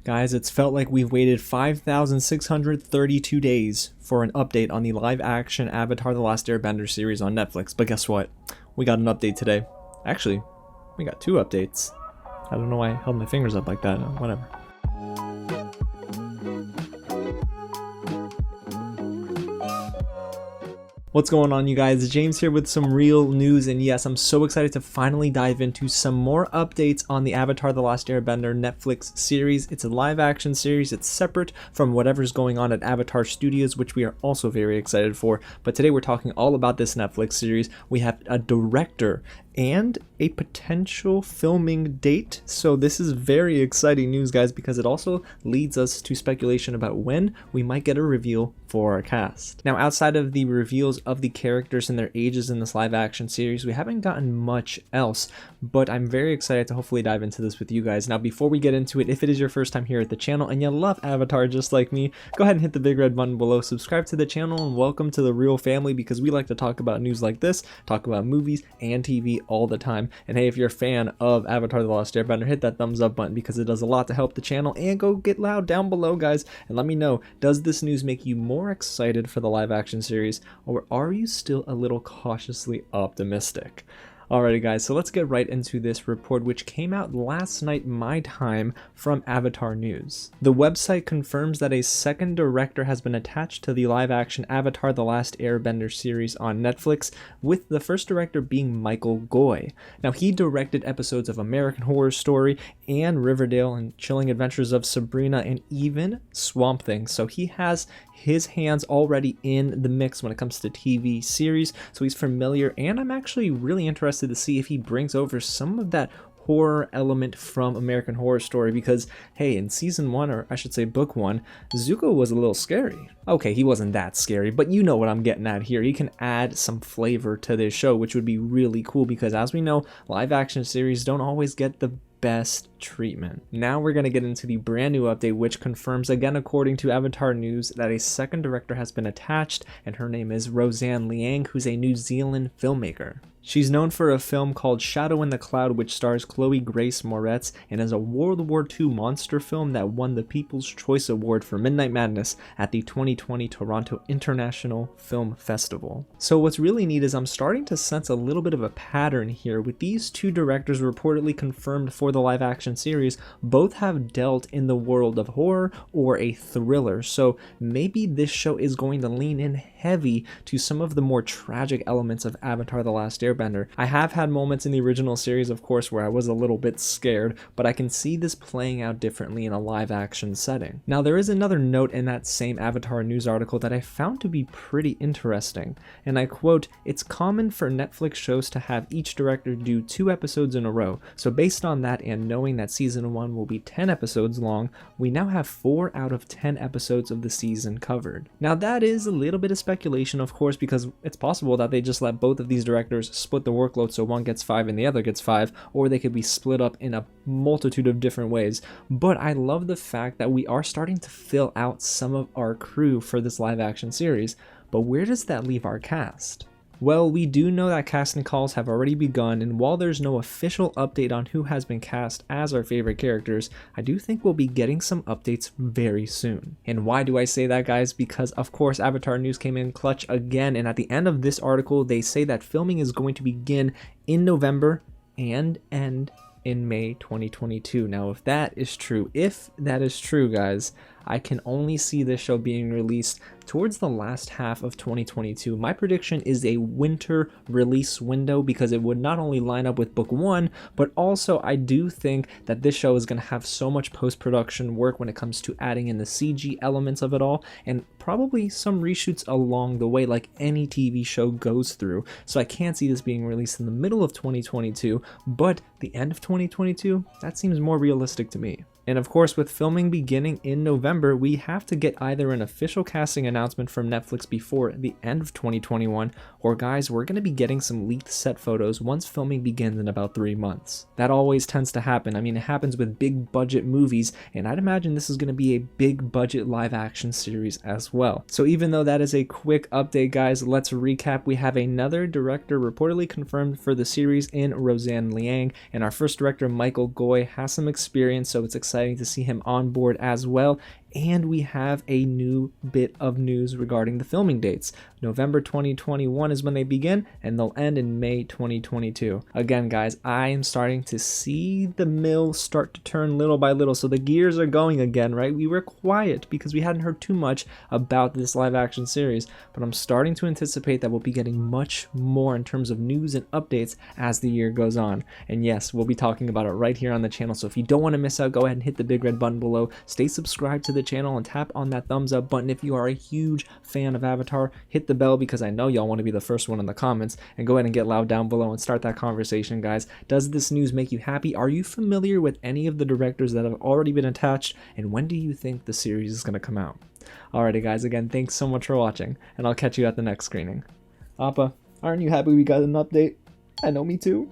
Guys, it's felt like we've waited 5,632 days for an update on the live-action Avatar: The Last Airbender series on Netflix, but guess what? We got an update today. Actually, we got two updates. I don't know why I held my fingers up like that, whatever. What's going on, you guys? James here with some real news, and yes, I'm so excited to finally dive into some more updates on the Avatar: The Last Airbender Netflix series. It's a live action series. It's separate from whatever's going on at Avatar Studios, which we are also very excited for. But today we're talking all about this Netflix series. We have a director and a potential filming date. So this is very exciting news, guys, because it also leads us to speculation about when we might get a reveal for our cast. Now, outside of the reveals of the characters and their ages in this live action series, we haven't gotten much else, but I'm very excited to hopefully dive into this with you guys. Now, before we get into it, if it is your first time here at the channel and you love Avatar just like me, go ahead and hit the big red button below, subscribe to the channel, and welcome to the real family, because we like to talk about news like this, talk about movies and TV all the time. And hey, if you're a fan of Avatar: The Last Airbender, hit that thumbs up button because it does a lot to help the channel. And go get loud down below, guys, and let me know, does this news make you more excited for the live action series, or are you still a little cautiously optimistic? Alrighty, guys, so let's get right into this report, which came out last night my time from Avatar News. The website confirms that a second director has been attached to the live-action Avatar: The Last Airbender series on Netflix, with the first director being Michael Goy. Now, he directed episodes of American Horror Story and Riverdale and Chilling Adventures of Sabrina and even Swamp Thing, so he has his hands already in the mix when it comes to TV series, so he's familiar, and I'm actually really interested to see if he brings over some of that horror element from American Horror Story, because hey, in season 1, or I should say book 1, Zuko was a little scary. Okay, he wasn't that scary, but you know what I'm getting at here. He can add some flavor to this show, which would be really cool, because as we know, live action series don't always get the best treatment. Now we're going to get into the brand new update, which confirms, again according to Avatar News, that a second director has been attached, and her name is Roseanne Liang, who's a New Zealand filmmaker. She's known for a film called Shadow in the Cloud, which stars Chloe Grace Moretz and is a World War II monster film that won the People's Choice Award for Midnight Madness at the 2020 Toronto International Film Festival. So what's really neat is I'm starting to sense a little bit of a pattern here, with these two directors reportedly confirmed for the live action series. Both have dealt in the world of horror or a thriller, so maybe this show is going to lean in heavy to some of the more tragic elements of Avatar: The Last Airbender. I have had moments in the original series, of course, where I was a little bit scared, but I can see this playing out differently in a live action setting. Now, there is another note in that same Avatar News article that I found to be pretty interesting, and I quote, "It's common for Netflix shows to have each director do 2 episodes in a row, so based on that and knowing that season 1 will be 10 episodes long, we now have 4 out of 10 episodes of the season covered." Now, that is a little bit of speculation, of course, because it's possible that they just let both of these directors split the workload, so one gets 5 and the other gets 5, or they could be split up in a multitude of different ways. But I love the fact that we are starting to fill out some of our crew for this live action series. But where does that leave our cast? Well, we do know that casting calls have already begun, and while there's no official update on who has been cast as our favorite characters, I do think we'll be getting some updates very soon. And why do I say that, guys? Because of course Avatar News came in clutch again, and at the end of this article they say that filming is going to begin in November and end in May 2022. Now, if that is true, guys, I can only see this show being released towards the last half of 2022. My prediction is a winter release window, because it would not only line up with book 1, but also I do think that this show is going to have so much post-production work when it comes to adding in the CG elements of it all, and probably some reshoots along the way like any TV show goes through. So I can't see this being released in the middle of 2022, but the end of 2022, that seems more realistic to me. And of course, with filming beginning in November, we have to get either an official casting announcement from Netflix before the end of 2021, or guys, we're going to be getting some leaked set photos once filming begins in about 3 months. That always tends to happen. I mean, it happens with big budget movies, and I'd imagine this is going to be a big budget live action series as well. So even though that is a quick update, guys, let's recap. We have another director reportedly confirmed for the series in Roseanne Liang, and our first director, Michael Goy, has some experience, so it's exciting exciting to see him on board as well. And we have a new bit of news regarding the filming dates. November 2021 is when they begin, and they'll end in May 2022. Again, guys, I am starting to see the mill start to turn little by little, so the gears are going again, right? We were quiet because we hadn't heard too much about this live action series, but I'm starting to anticipate that we'll be getting much more in terms of news and updates as the year goes on. And yes, we'll be talking about it right here on the channel, so if you don't want to miss out, go ahead and hit the big red button below, stay subscribed to the channel, and tap on that thumbs up button if you are a huge fan of Avatar. Hit the bell because I know y'all want to be the first one in the comments, and go ahead and get loud down below and start that conversation, guys. Does this news make you happy? Are you familiar with any of the directors that have already been attached, and when do you think the series is going to come out? Alrighty, guys, again, thanks so much for watching, and I'll catch you at the next screening. Appa, aren't you happy we got an update? I know, me too.